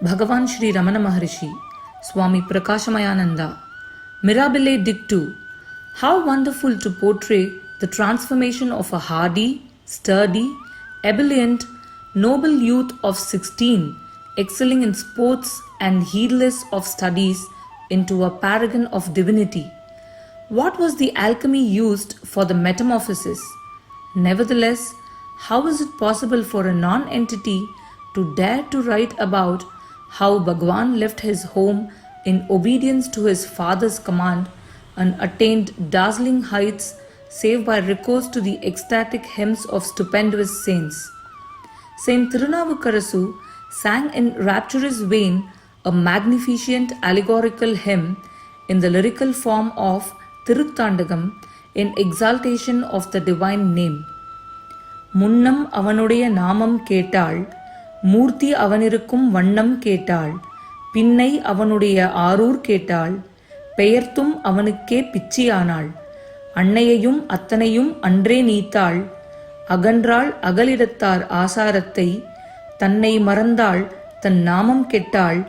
Bhagavan Sri Ramana Maharshi, Swami Prakashmayananda, Mirabile Dictu. How wonderful to portray the transformation of a hardy, sturdy, ebullient, noble youth of 16, excelling in sports and heedless of studies, into a paragon of divinity. What was the alchemy used for the metamorphosis? Nevertheless, how is it possible for a non-entity to dare to write about how Bhagavan left his home in obedience to his father's command and attained dazzling heights save by recourse to the ecstatic hymns of stupendous saints? Saint Tirunavukarasu sang in rapturous vein a magnificent allegorical hymn in the lyrical form of Tiruttandagam in exaltation of the divine name. Munnam avanuடைய நாமம் கேட்டாள், மூர்த்தி அவனிருக்கும் வண்ணம் கேட்டாள், பின்னை அவனுடைய ஆரூர் கேட்டாள், பெயர்த்தும் அவனுக்கே பிச்சியானாள், அன்னையையும் அத்தனையும் அன்றே நீத்தாள், அகன்றாள் அகலிடத்தார் ஆசாரத்தை, தன்னை மறந்தாள் தன் நாமம் கெட்டாள்,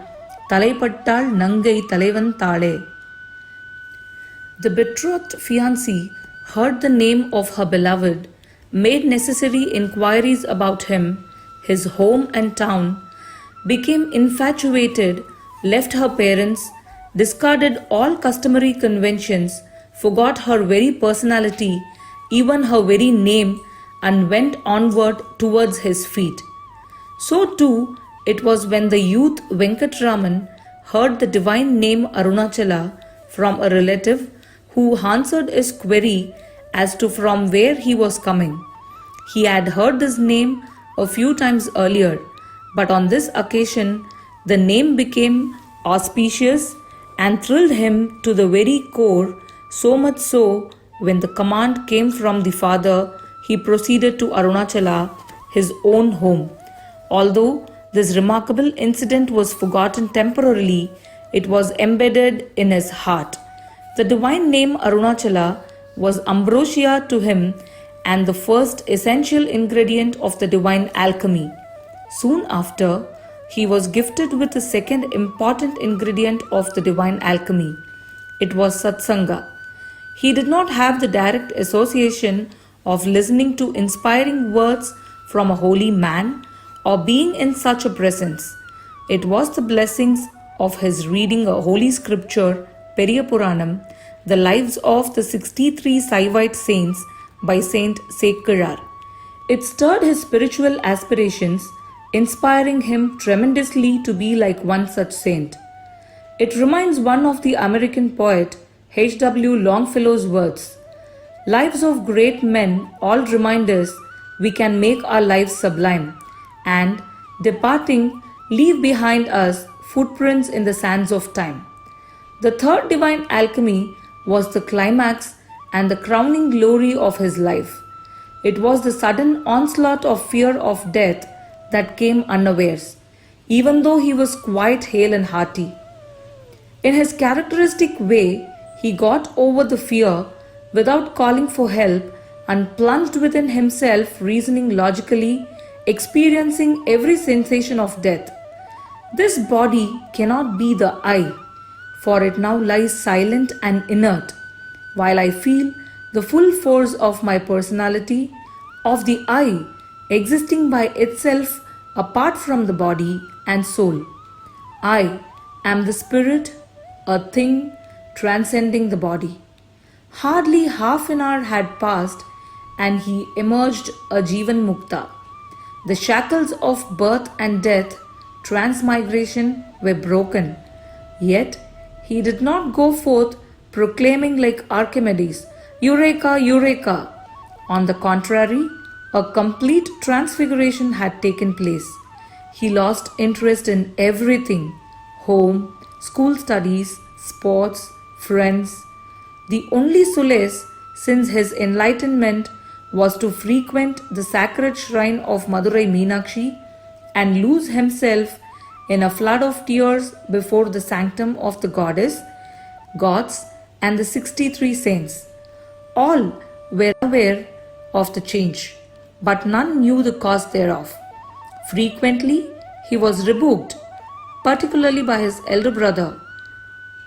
தலைப்பட்டாள் நங்கை தலைவன் தாளே. The betrothed fiancée heard the name of her beloved, made necessary inquiries about him, his home and town, became infatuated, left her parents, discarded all customary conventions, forgot her very personality, even her very name, and went onward towards his feet. So too it was when the youth Venkatraman heard the divine name Arunachala from a relative who answered his query as to from where he was coming. He had heard this name a few times earlier, but on this occasion the name became auspicious and thrilled him to the very core, so much so when the command came from the father, he proceeded to Arunachala, his own home. Although this remarkable incident was forgotten temporarily, it was embedded in his heart. The divine name Arunachala was ambrosia to him and the first essential ingredient of the divine alchemy. Soon after, he was gifted with the second important ingredient of the divine alchemy. It was satsanga. He did not have the direct association of listening to inspiring words from a holy man or being in such a presence. It was the blessings of his reading a holy scripture, Periya Puranam, the lives of the 63 Saivite saints by Saint Sekkirar. It stirred his spiritual aspirations, inspiring him tremendously to be like one such saint. It reminds one of the American poet H.W. Longfellow's words, "Lives of great men all remind us we can make our lives sublime, and, departing, leave behind us footprints in the sands of time." The third divine alchemy was the climax and the crowning glory of his life. It was the sudden onslaught of fear of death that came unawares, even though he was quite hale and hearty. In his characteristic way, he got over the fear without calling for help and plunged within himself, reasoning logically, experiencing every sensation of death. This body cannot be the I, for it now lies silent and inert, while I feel the full force of my personality, of the I existing by itself apart from the body and soul. I am the spirit, a thing transcending the body. Hardly half an hour had passed and he emerged a Jivan Mukta. The shackles of birth and death, transmigration were broken, yet he did not go forth proclaiming like Archimedes, "Eureka, Eureka!" On the contrary, a complete transfiguration had taken place. He lost interest in everything: home, school studies, sports, friends. The only solace since his enlightenment was to frequent the sacred shrine of Madurai Meenakshi and lose himself in a flood of tears before the sanctum of the goddess, gods, and the 63 saints. All were aware of the change, but none knew the cause thereof. Frequently he was rebuked, particularly by his elder brother,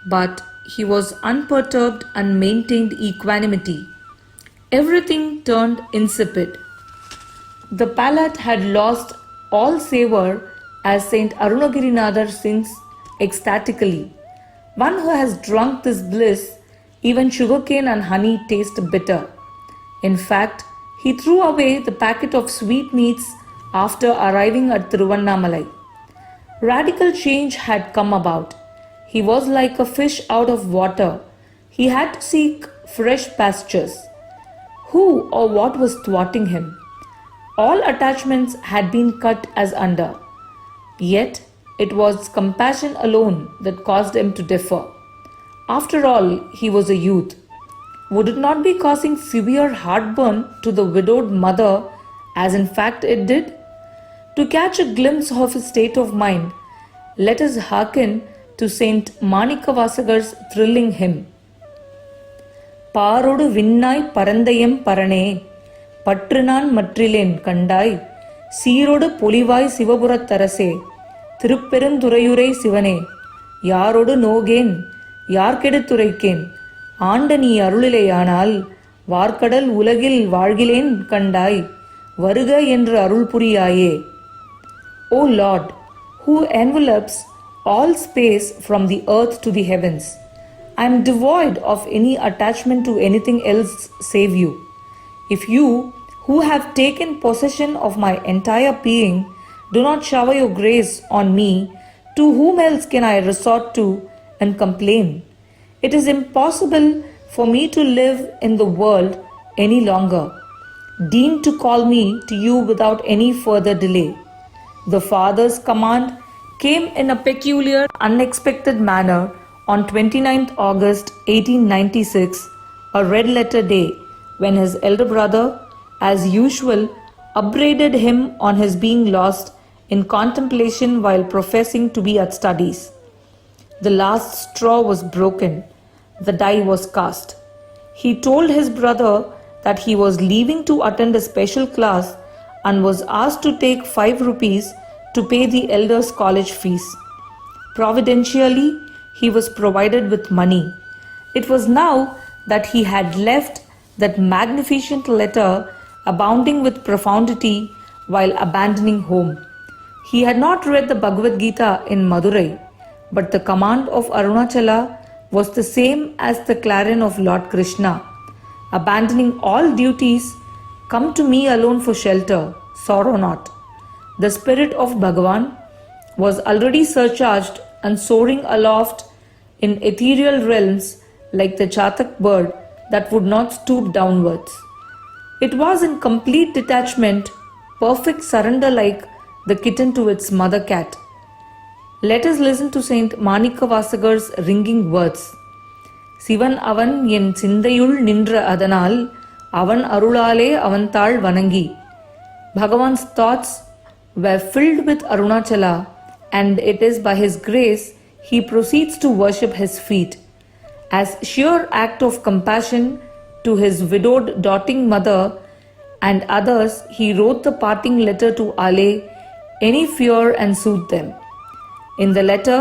but he was unperturbed and maintained equanimity. Everything turned insipid. The palate had lost all savour, as Saint Arunagirinadar sings ecstatically. One who has drunk this bliss, even sugarcane and honey taste bitter. In fact, he threw away the packet of sweetmeats after arriving at Thiruvannamalai. Radical change had come about. He was like a fish out of water. He had to seek fresh pastures. Who or what was thwarting him? All attachments had been cut as under. Yet, it was compassion alone that caused him to differ. After all, he was a youth. Would it not be causing severe heartburn to the widowed mother, as in fact it did? To catch a glimpse of his state of mind, let us hearken to Saint Manikavasagar's thrilling hymn. Parodu vinnai parandayam parane, பற்றுநான் மற்றிலேன் கண்டாய் சீரோடு பொலிவாய் சிவபுரத்தரசே திருப்பெருந்துறையுரை சிவனே யாரோடு நோகேன் யார்கெடுத்துரைக்கேன் ஆண்ட நீ அருளிலேயானால் வார்க்கடல் உலகில் வாழ்கிலேன் கண்டாய் வருக என்று அருள் புரியாயே. O Lord, who envelops all space from the earth to the heavens, I am devoid of any attachment to anything else save you. If you, who have taken possession of my entire being, do not shower your grace on me, to whom else can I resort to and complain? It is impossible for me to live in the world any longer. Deign to call me to you without any further delay. The Father's command came in a peculiar, unexpected manner on 29th August 1896, a red letter day, when his elder brother, as usual, upbraided him on his being lost in contemplation while professing to be at studies. The last straw was broken. The die was cast. He told his brother that he was leaving to attend a special class and was asked to take 5 rupees to pay the elder's college fees. Providentially, he was provided with money. It was now that he had left that magnificent letter abounding with profundity while abandoning home. He had not read the Bhagavad Gita in Madurai, but the command of Arunachala was the same as the clarion of Lord Krishna. Abandoning all duties, come to me alone for shelter, sorrow not. The spirit of Bhagavan was already surcharged and soaring aloft in ethereal realms like the chatak bird that would not stoop downwards. It was in complete detachment, perfect surrender like the kitten to its mother cat. Let us listen to Saint Manikavasagar's ringing words. Sivan avan en sindayul nindra adanal, avan arulale avantal vanangi. Bhagavan's thoughts were filled with Arunachala, and it is by his grace he proceeds to worship his feet. As sheer act of compassion to his widowed doting mother and others, he wrote the parting letter to allay any fear and soothe them. In the letter,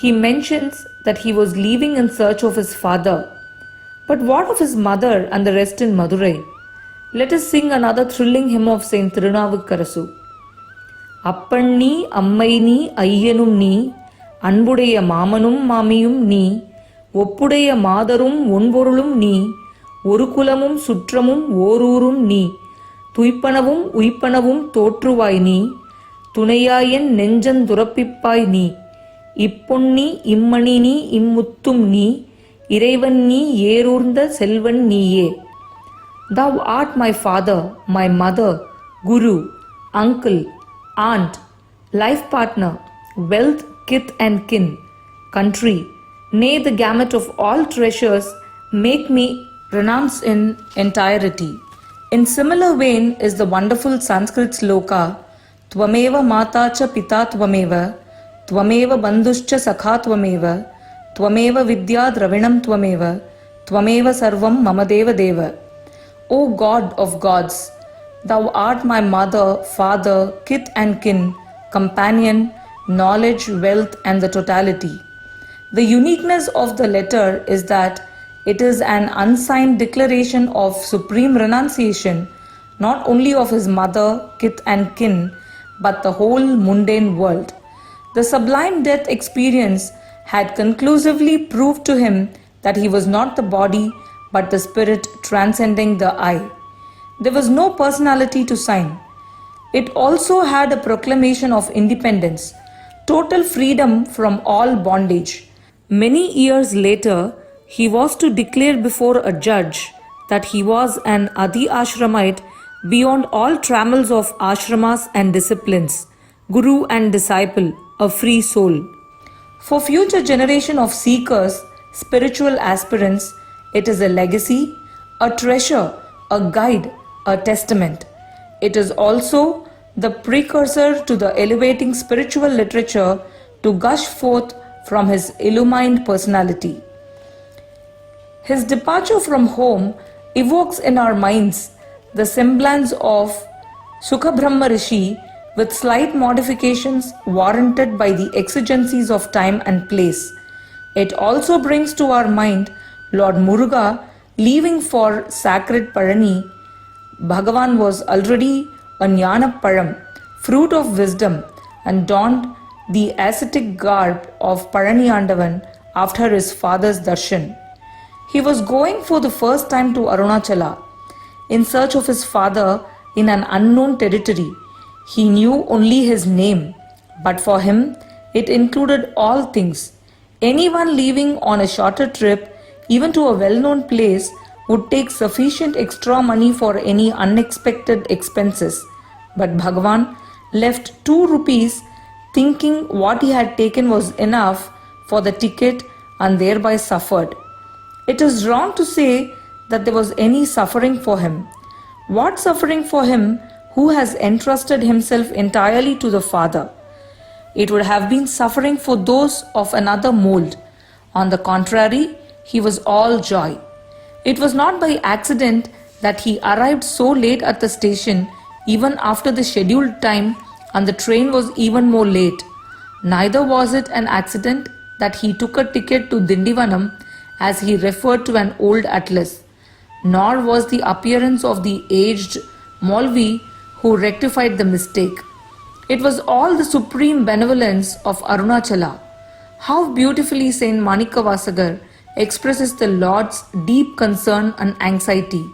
he mentions that he was leaving in search of his father. But what of his mother and the rest in Madurai? Let us sing another thrilling hymn of Saint Thirunavukkarasu. அப்பண்ணி அம்மை நீ ஐயனும் நீ அன்புடைய மாமனும் மாமியும் நீ ஒப்புடைய மாதரும் ஒன்பொருளும் நீ ஒரு குலமும் சுற்றமும் ஓரூரும் நீ துய்ப்பனவும் உய்ப்பனவும் தோற்றுவாய் நீ துணையாயன் நெஞ்சந்துரப்பிப்பாய் நீ இப்பொன்னி இம்மணி நீ இம்முத்தும் நீ இறைவன் நீ ஏரூர்ந்த செல்வன் நீயே. Thou art my father, my mother, guru, uncle, aunt, life partner, wealth, kith and kin, country, nay the gamut of all treasures, make me renounce in entirety. In similar vein is the wonderful Sanskrit sloka, Tvameva mata cha pita tvameva, Tvameva bandhuscha sakha tvameva, Tvameva vidya dravinam tvameva, Tvameva sarvam mamadeva deva. O God of gods, Thou art my mother, father, kith and kin, companion, knowledge, wealth, and the totality. The uniqueness of the letter is that it is an unsigned declaration of supreme renunciation, not only of his mother, kith and kin, but the whole mundane world. The sublime death experience had conclusively proved to him that he was not the body, but the spirit transcending the I. There was no personality to sign. It also had a proclamation of independence, total freedom from all bondage. Many years later, he was to declare before a judge that he was an Adi Ashramite beyond all trammels of ashramas and disciplines, guru and disciple, a free soul. For future generation of seekers, spiritual aspirants, it is a legacy, a treasure, a guide, a testament. It is also the precursor to the elevating spiritual literature to gush forth from his illumined personality. His departure from home evokes in our minds the semblance of Sukhabrahma Rishi with slight modifications warranted by the exigencies of time and place. It also brings to our mind Lord Muruga leaving for sacred Parani. Bhagavan was already a Jnana Param, fruit of wisdom, and donned the ascetic garb of Paraniyandavan after his father's darshan. He was going for the first time to Arunachala in search of his father in an unknown territory. He knew only his name, but for him it included all things. Anyone leaving on a shorter trip, even to a well-known place, would take sufficient extra money for any unexpected expenses. But Bhagavan left 2 rupees thinking what he had taken was enough for the ticket and thereby suffered. It is wrong to say that there was any suffering for him. What suffering for him who has entrusted himself entirely to the Father? It would have been suffering for those of another mold. On the contrary, he was all joy. It was not by accident that he arrived so late at the station, even after the scheduled time, and the train was even more late. Neither was it an accident that he took a ticket to Dindivanam, as he referred to an old atlas, nor was the appearance of the aged Maulvi who rectified the mistake. It was all the supreme benevolence of Arunachala. How beautifully Saint Manikavasagar expresses the Lord's deep concern and anxiety.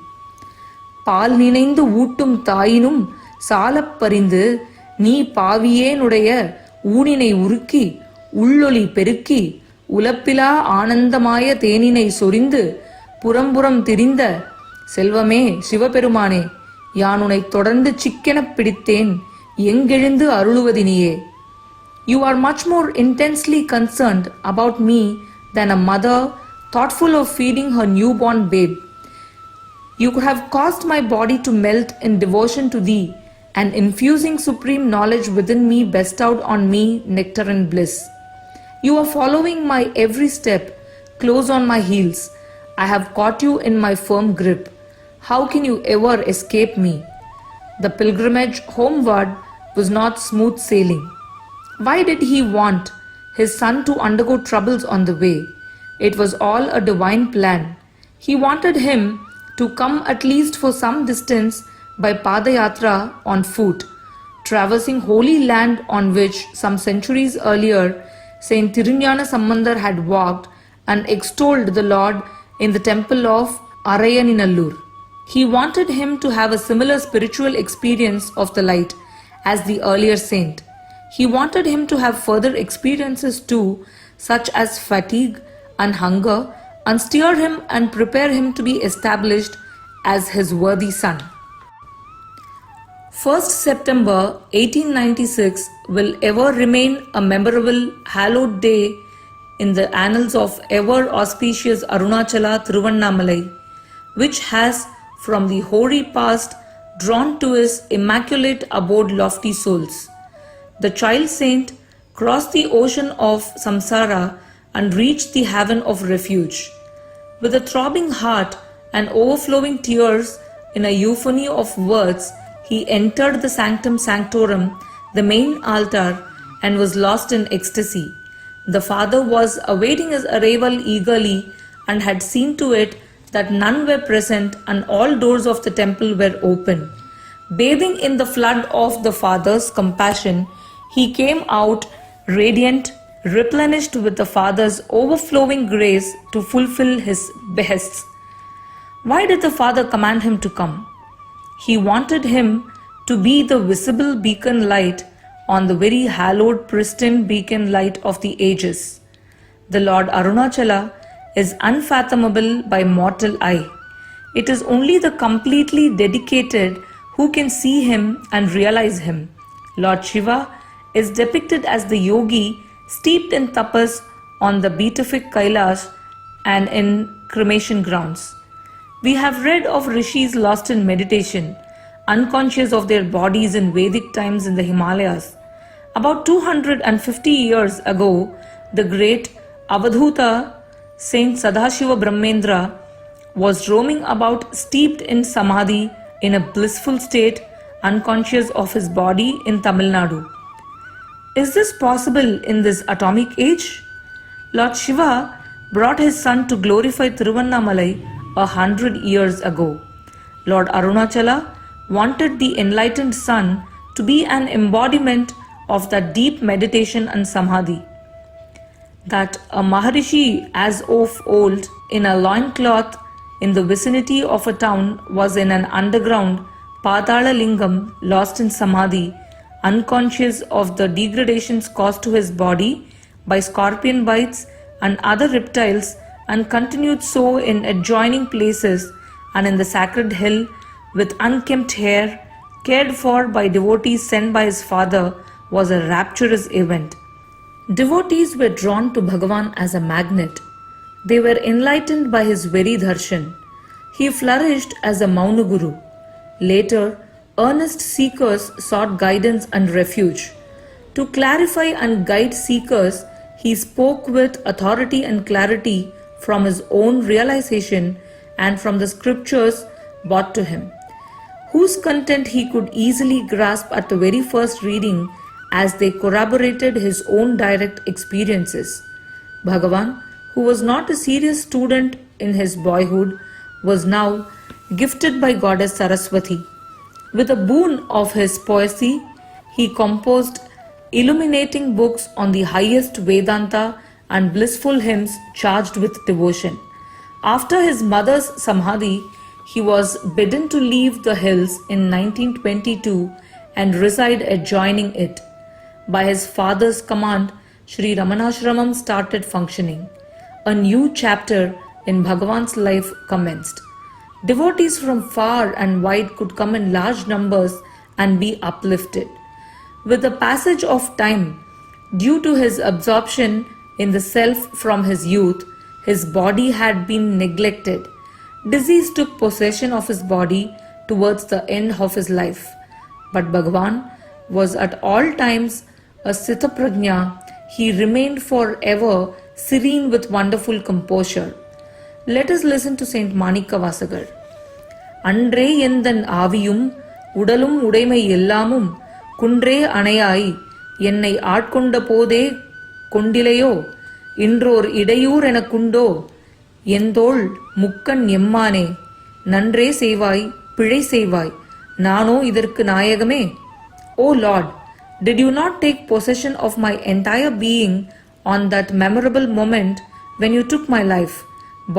பால் நினைந்து ஊட்டும் தாயினும் சாலப் பரிந்து நீ பாவியேனுடைய ஊனினை உருக்கி உள்ளொளி பெருக்கி உலப்பிலா ஆனந்தமாய தேனினை சொரிந்து புறம்புறம் திரிந்த செல்வமே சிவபெருமானே யானுனை தொடர்ந்து சிக்கெனப் பிடித்தேன் எங்கெழுந்து அருளுவதினியே. You are much more intensely concerned about me than a mother thoughtful of feeding her newborn babe. You could have caused my body to melt in devotion to thee, and infusing supreme knowledge within me bestowed on me nectar and bliss. You are following my every step, close on my heels. I have caught you in my firm grip. How can you ever escape me? The pilgrimage homeward was not smooth sailing. Why did he want his son to undergo troubles on the way? It was all a divine plan. He wanted him to come at least for some distance by Padayatra on foot, traversing holy land on which some centuries earlier Saint Thirugnana Sambandar had walked and extolled the Lord in the temple of Arayaninallur. He wanted him to have a similar spiritual experience of the light as the earlier saint. He wanted him to have further experiences too, such as fatigue and hunger, and steer him and prepare him to be established as his worthy son. 1st September 1896 will ever remain a memorable, hallowed day in the annals of ever auspicious Arunachala Thiruvannamalai, which has from the hoary past drawn to his immaculate abode lofty souls. The child saint crossed the ocean of samsara and reached the haven of refuge. With a throbbing heart and overflowing tears in a euphony of words, he entered the sanctum sanctorum, the main altar, and was lost in ecstasy. The father was awaiting his arrival eagerly and had seen to it that none were present and all doors of the temple were open. Bathing in the flood of the father's compassion, he came out radiant, replenished with the father's overflowing grace to fulfill his behests. Why did the father command him to come? He wanted him to be the visible beacon light on the very hallowed, pristine beacon light of the ages. The Lord Arunachala is unfathomable by mortal eye. It is only the completely dedicated who can see him and realize him. Lord Shiva is depicted as the yogi steeped in tapas on the beatific Kailash and in cremation grounds. We have read of rishis lost in meditation, unconscious of their bodies in Vedic times in the Himalayas. About 250 years ago, the great Avadhuta Saint Sadashiva Brahmendra was roaming about steeped in samadhi in a blissful state, unconscious of his body in Tamil Nadu. Is this possible in this atomic age? Lord Shiva brought his son to glorify Tiruvannamalai 100 years ago. Lord Arunachala wanted the enlightened son to be an embodiment of that deep meditation and samadhi. That a Maharshi as of old in a loincloth in the vicinity of a town was in an underground Patala Lingam lost in samadhi, unconscious of the degradations caused to his body by scorpion bites and other reptiles, and continued so in adjoining places and in the sacred hill with unkempt hair, cared for by devotees sent by his father, was a rapturous event. Devotees were drawn to Bhagavan as a magnet. They were enlightened by his very darshan. He flourished as a Mauna Guru. Later, earnest seekers sought guidance and refuge. To clarify and guide seekers, he spoke with authority and clarity from his own realization and from the scriptures brought to him, whose content he could easily grasp at the very first reading as they corroborated his own direct experiences. Bhagavan, who was not a serious student in his boyhood, was now gifted by Goddess Saraswati. With a boon of his poesy, he composed illuminating books on the highest Vedanta and blissful hymns charged with devotion. After his mother's samadhi, he was bidden to leave the hills in 1922 and reside adjoining it. By his father's command, Sri Ramanashramam started functioning. A new chapter in Bhagavan's life commenced. Devotees from far and wide could come in large numbers and be uplifted. With the passage of time, due to his absorption in the self from his youth, his body had been neglected. Disease took possession of his body towards the end of his life. But Bhagavan was at all times a Sithaprajna. He remained forever serene with wonderful composure. Let us listen to Saint Manika Vasagar. Andre yendan aviyum udalum udaimai ellamum kundre anayai என்னை ஆட்கொண்ட போதே கொண்டிலையோ இன்றோர் இடையூர் எனக்குண்டோ எந்தோள் முக்கண் எம்மானே நன்றே செய்வாய் பிழை செய்வாய் நானோ இதற்கு நாயகமே. O Lord, did you not take possession of my entire being on that memorable moment when you took my life,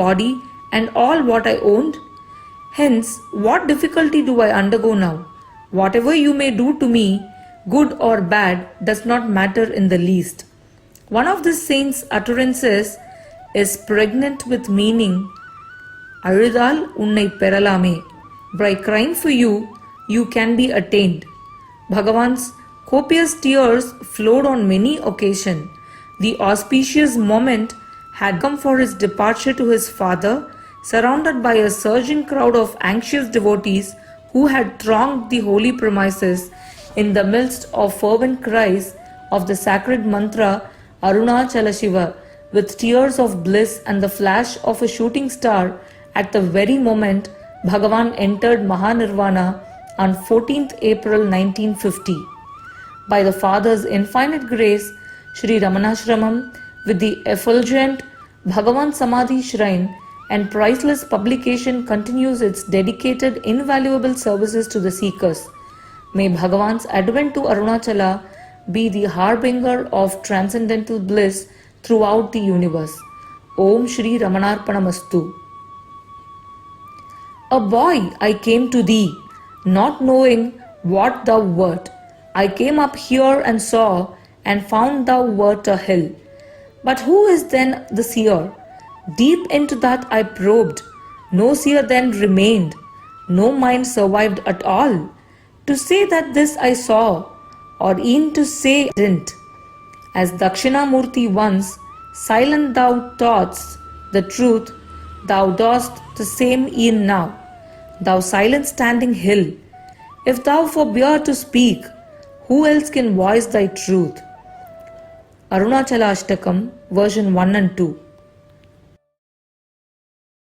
body and all what I owned? Hence, what difficulty do I undergo now? Whatever you may do to me, good or bad, does not matter in the least. One of the saint's utterances is pregnant with meaning. Arudal unnai peralame. By crying for you, you can be attained. Bhagavan's copious tears flowed on many occasions. The auspicious moment had come for his departure to his father, surrounded by a surging crowd of anxious devotees who had thronged the holy premises in the midst of fervent cries of the sacred mantra Arunachala Shiva, with tears of bliss and the flash of a shooting star at the very moment Bhagavan entered Mahanirvana on 14th April 1950. By the Father's infinite grace, Sri Ramanashramam, with the effulgent Bhagavan Samadhi Shrine and priceless publication, continues its dedicated, invaluable services to the seekers. May Bhagavan's advent to Arunachala be the harbinger of transcendental bliss throughout the universe. Om Shri Ramanarpanamastu. A boy, I came to thee, not knowing what thou wert. I came up here and saw, and found thou wert a hill. But who is then the seer? Deep into that I probed. No seer then remained. No mind survived at all. To say that this I saw, or e'en to say didn't. As Dakshinamurti once, silent thou taught'st the truth, thou dost the same e'en now. Thou silent standing hill, if thou forbear to speak, who else can voice thy truth? Arunachala Ashtakam, version 1 and 2.